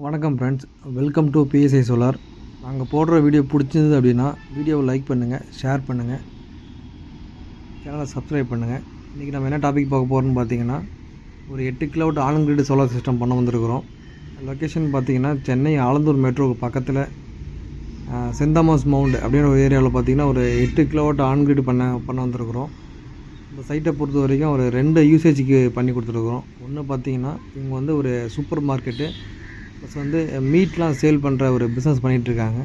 வணக்கம் friends, welcome to PSI solar. நாங்கள் போடுற வீடியோ பிடிச்சிருந்தது அப்படின்னா வீடியோவை லைக் பண்ணுங்கள், ஷேர் பண்ணுங்கள், சேனலை சப்ஸ்கிரைப் பண்ணுங்கள். இன்றைக்கி நம்ம என்ன டாபிக் பார்க்க போகிறோம்னு பார்த்தீங்கன்னா, ஒரு 8 kilowatt on grid solar system பண்ண வந்திருக்கிறோம். லொக்கேஷன் பார்த்தீங்கன்னா சென்னை ஆலந்தூர் மெட்ரோவுக்கு பக்கத்தில் சென்ட் தாமஸ் மவுண்ட் அப்படின்ற ஒரு ஏரியாவில் பார்த்தீங்கன்னா ஒரு 8 கிலோவாட் ஆன் கிரிட் பண்ண வந்திருக்கிறோம். இந்த சைட்டை பொறுத்த வரைக்கும் ஒரு 2 யூசேஜுக்கு பண்ணி கொடுத்துருக்குறோம். ஒன்று பார்த்தீங்கன்னா இவங்க வந்து ஒரு சூப்பர் மார்க்கெட்டு ப்ளஸ் வந்து மீட்லாம் சேல் பண்ணுற ஒரு பிஸ்னஸ் பண்ணிகிட்ருக்காங்க.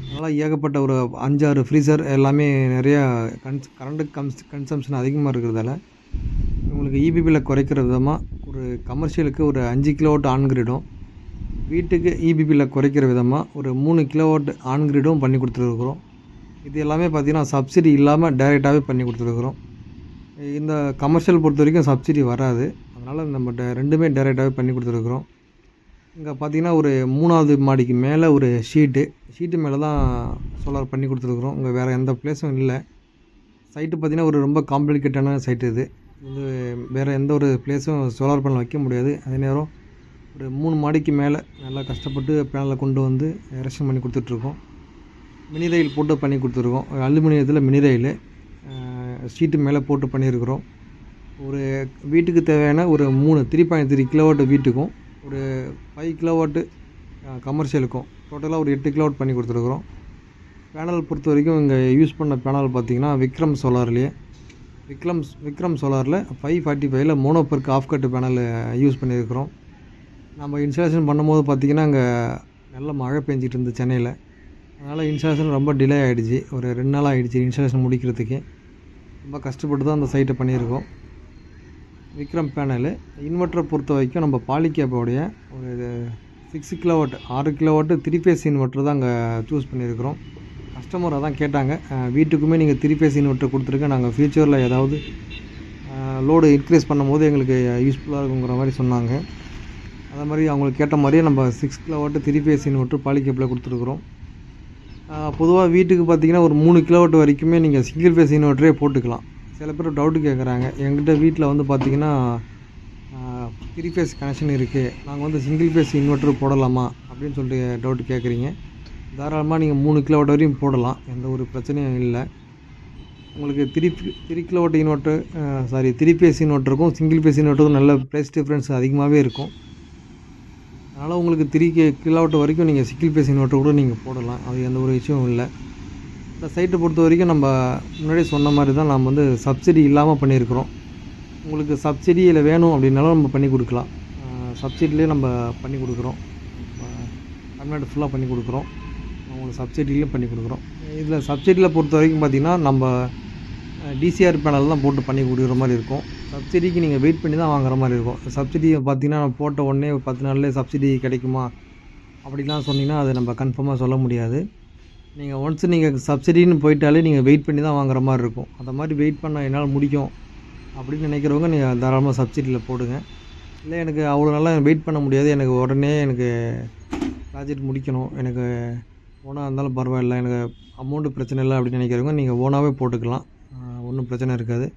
அதனால் ஏகப்பட்ட ஒரு 5-6 ஃப்ரீசர் எல்லாமே நிறையா கரண்ட்டு கன்சம்ஷன் அதிகமாக இருக்கிறதால இவங்களுக்கு இபிபியில் குறைக்கிற விதமாக ஒரு கமர்ஷியலுக்கு ஒரு 5 கிலோவாட் ஆன் கிரிடும், வீட்டுக்கு இபிபியில் குறைக்கிற விதமாக ஒரு 3 கிலோவாட் ஆன் கிரிடும் பண்ணி கொடுத்துருக்குறோம். இது எல்லாமே பார்த்திங்கன்னா சப்சிடி இல்லாமல் டைரெக்டாகவே பண்ணி கொடுத்துருக்குறோம். இந்த கமர்ஷியல் பொறுத்த வரைக்கும் சப்சிடி வராது, அதனால் நம்ம ரெண்டுமே டைரெக்டாகவே பண்ணி கொடுத்துருக்குறோம். இங்கே பார்த்திங்கன்னா ஒரு 3வது மாடிக்கு மேலே ஒரு ஷீட்டு மேலே தான் சோலார் பண்ணி கொடுத்துருக்குறோம். இங்கே வேறு எந்த பிளேஸும் இல்லை. சைட்டு பார்த்திங்கன்னா ஒரு ரொம்ப காம்ப்ளிகேட்டான சைட்டு. இது வந்து வேறு எந்த ஒரு பிளேஸும் சோலார் பேனல் வைக்க முடியாது. அதே நேரம் ஒரு 3 மாடிக்கு மேலே நல்லா கஷ்டப்பட்டு பேனலை கொண்டு வந்து எரெக்ஷன் பண்ணி கொடுத்துட்ருக்கோம். மினி ரயில் போட்டு பண்ணி கொடுத்துருக்கோம். அலுமினியத்தில் மினி ரயிலு ஷீட்டு மேலே போட்டு பண்ணியிருக்கிறோம். ஒரு வீட்டுக்கு தேவையான ஒரு 3.3 கிலோவாட் வீட்டுக்கும் ஒரு 5 கிலோவாட்டு கமர்ஷியலுக்கும் டோட்டலாக ஒரு 8 கிலோவாட் பண்ணி கொடுத்துருக்குறோம். பேனல் பொறுத்த வரைக்கும் இங்கே யூஸ் பண்ண பேனல் பார்த்திங்கன்னா Vikram சோலாரில் 545ல் மோனோபர்க் of cut panel use பண்ணியிருக்கிறோம். நம்ம இன்ஸ்டாலேஷன் பண்ணும்போது பார்த்திங்கன்னா அங்கே நல்ல மழை பெஞ்சிட்டு இருந்தது சென்னையில். அதனால் இன்ஸ்டாலேஷன் ரொம்ப டிலே ஆகிடுச்சு. ஒரு 2 நாள் ஆகிடுச்சு இன்ஸ்டாலேஷன் முடிக்கிறதுக்கு. ரொம்ப கஷ்டப்பட்டு தான் அந்த சைட்டை பண்ணியிருக்கோம். விக்ரம் பேனலு இன்வெர்ட்டரை பொறுத்த வரைக்கும் நம்ம பாலிகேப்போடைய ஒரு 6 கிலோவாட் 6 கிலோவாட்டு 3 ஃபேஸ் இன்வெர்ட்டர் தான் அங்கே சூஸ் பண்ணியிருக்கிறோம். கஸ்டமர் அதான் கேட்டாங்க, வீட்டுக்குமே நீங்கள் 3 ஃபேஸ் இன்வெர்ட்டர் கொடுத்துருக்கேன், நாங்கள் ஃப்யூச்சரில் ஏதாவது லோடு இன்க்ரீஸ் பண்ணும்போது எங்களுக்கு யூஸ்ஃபுல்லாக இருக்குங்கிற மாதிரி சொன்னாங்க. அதே மாதிரி அவங்களுக்கு கேட்ட மாதிரியே நம்ம 6 கிலோவாட்டு 3 ஃபேஸ் இன்வெர்ட்டர் பாலிகேப்பில் கொடுத்துருக்குறோம். பொதுவாக வீட்டுக்கு பார்த்திங்கன்னா ஒரு 3 கிலோவாட் வரைக்குமே நீங்கள் சிங்கிள் ஃபேஸ் இன்வெர்ட்டரே போட்டுக்கலாம். சில பேர் டவுட்டு கேட்குறாங்க, எங்கிட்ட வீட்டில் வந்து பார்த்திங்கன்னா 3 ஃபேஸ் கனெக்ஷன் இருக்குது, நாங்கள் வந்து சிங்கிள் ஃபேஸ் இன்வெர்ட்டர் போடலாமா அப்படின்னு சொல்லிட்டு டவுட்டு கேட்குறீங்க. தாராளமாக நீங்கள் 3 கிலோவாட் வரையும் போடலாம், எந்த ஒரு பிரச்சனையும் இல்லை. உங்களுக்கு 3 கிலோவாட் இன்வெர்ட்டர் 3 ஃபேஸ் இன்வெர்ட்டருக்கும் சிங்கிள் ஃபேஸ் இன்வெர்ட்டருக்கும் நல்ல ப்ரைஸ் டிஃப்ரென்ஸ் அதிகமாகவே இருக்கும். அதனால் உங்களுக்கு 3 கிலோவாட் வரைக்கும் நீங்கள் சிங்கிள் ஃபேஸ் இன்வெர்ட்டர் கூட நீங்கள் போடலாம், அது எந்த ஒரு விஷயமும் இல்லை. இந்த சைட்டை பொறுத்த வரைக்கும் நம்ம முன்னாடியே சொன்ன மாதிரி தான் நம்ம வந்து சப்சிடி இல்லாமல் பண்ணியிருக்கிறோம். உங்களுக்கு சப்சிடியில் வேணும் அப்படின்னாலும் நம்ம பண்ணி கொடுக்கலாம். சப்சிடிலே நம்ம பண்ணி கொடுக்குறோம், தமிழ்நாடு ஃபுல்லாக பண்ணி கொடுக்குறோம். உங்களுக்கு சப்சிடிலையும் பண்ணி கொடுக்குறோம். இதில் சப்சிடியில் பொறுத்த வரைக்கும் பார்த்திங்கன்னா நம்ம டிசிஆர் பேனல் தான் போட்டு பண்ணி கொடுக்குற மாதிரி இருக்கும். சப்சிடிக்கு நீங்கள் வெயிட் பண்ணி தான் வாங்குற மாதிரி இருக்கும். சப்சிடியை பார்த்திங்கன்னா போட்ட உடனே 10 நாள்லேயே சப்சிடி கிடைக்குமா அப்படிலாம் சொன்னிங்கன்னா அது நம்ம கன்ஃபார்மாக சொல்ல முடியாது. நீங்கள் ஒன்ஸ் நீங்கள் சப்சிடின்னு போயிட்டாலே நீங்கள் வெயிட் பண்ணி தான் வாங்குற மாதிரி இருக்கும். அந்த மாதிரி வெயிட் பண்ண என்னால் முடியும் அப்படின்னு நினைக்கிறவங்க நீங்கள் தாராளமாக சப்சிடியில் போடுங்க. இல்லை எனக்கு அவ்வளோ நல்லா வெயிட் பண்ண முடியாது, எனக்கு உடனே எனக்கு ப்ராஜெக்ட் முடிக்கணும், எனக்கு ஓனாக இருந்தாலும் பரவாயில்ல, எனக்கு அமௌண்ட்டு பிரச்சனை இல்லை அப்படின்னு நினைக்கிறவங்க நீங்கள் ஓனாகவே போட்டுக்கலாம், ஒன்றும் பிரச்சனை இருக்காது.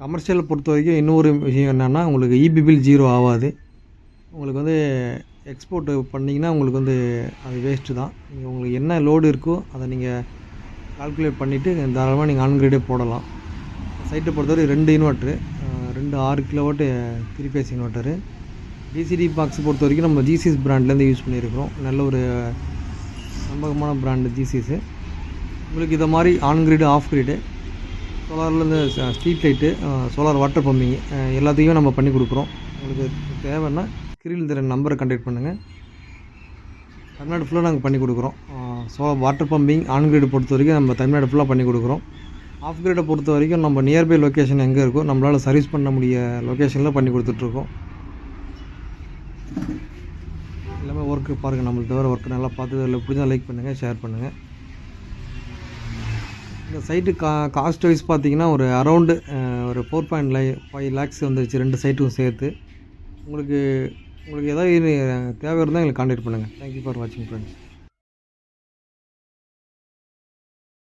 கமர்ஷியலை பொறுத்த வரைக்கும் இன்னொரு விஷயம் என்னென்னா, உங்களுக்கு இபி பில் 0 ஆகாது. உங்களுக்கு வந்து எக்ஸ்போர்ட் பண்ணிங்கன்னா உங்களுக்கு வந்து அது வேஸ்ட்டு தான். நீங்கள் உங்களுக்கு என்ன லோடு இருக்கோ அதை நீங்கள் கால்குலேட் பண்ணிவிட்டு தாராளமாக நீங்கள் ஆன் கிரிடே போடலாம். சைட்டை பொறுத்தவரை 2 inverter, 2 6 kilowatt 3 phase inverter. DCD box பொறுத்த வரைக்கும் நம்ம ஜிசிஎஸ் பிராண்ட்லேருந்து யூஸ் பண்ணியிருக்கிறோம். நல்ல ஒரு நம்பகமான பிராண்டு ஜிசிஎஸ்ஸு. உங்களுக்கு இதை மாதிரி ஆன் கிரிடு ஆஃப் கிரிடு சோலார்லேருந்து street light solar water pumping எல்லாத்தையும் நம்ம பண்ணி கொடுக்குறோம். உங்களுக்கு தேவைன்னா ஸ்க்ரீனில் தர நம்பரை கான்டாக்ட் பண்ணுங்கள். தமிழ்நாடு ஃபுல்லாக நாங்கள் பண்ணி கொடுக்குறோம். வாட்டர் பம்பிங் ஆன் கிரிட் பொறுத்த வரைக்கும் நம்ம தமிழ்நாடு ஃபுல்லாக பண்ணி கொடுக்குறோம். ஆஃப் கிரிடை பொறுத்த வரைக்கும் நம்ம நியர்பை லொக்கேஷன் எங்கே இருக்கோ நம்மளால் சர்வீஸ் பண்ண முடிய லொக்கேஷனில் பண்ணி கொடுத்துட்ருக்கோம். எல்லாமே ஒர்க்கு பாருங்கள், நம்மளுக்கு தவிர ஒர்க்கு நல்லா பார்த்து அதில் பிடிச்சா லைக் பண்ணுங்கள், ஷேர் பண்ணுங்கள். இந்த சைட்டு காஸ்ட் வைஸ் பார்த்திங்கன்னா ஒரு அரௌண்டு ஒரு 4.5 lakhs வந்துருச்சு 2 சைட்டும் சேர்த்து. உங்களுக்கு ஏதாவது தேவை இருந்தால் எங்களுக்கு கான்டாக்ட் பண்ணுங்கள். தேங்க்யூ ஃபார் வாட்சிங் ஃப்ரெண்ட்ஸ்.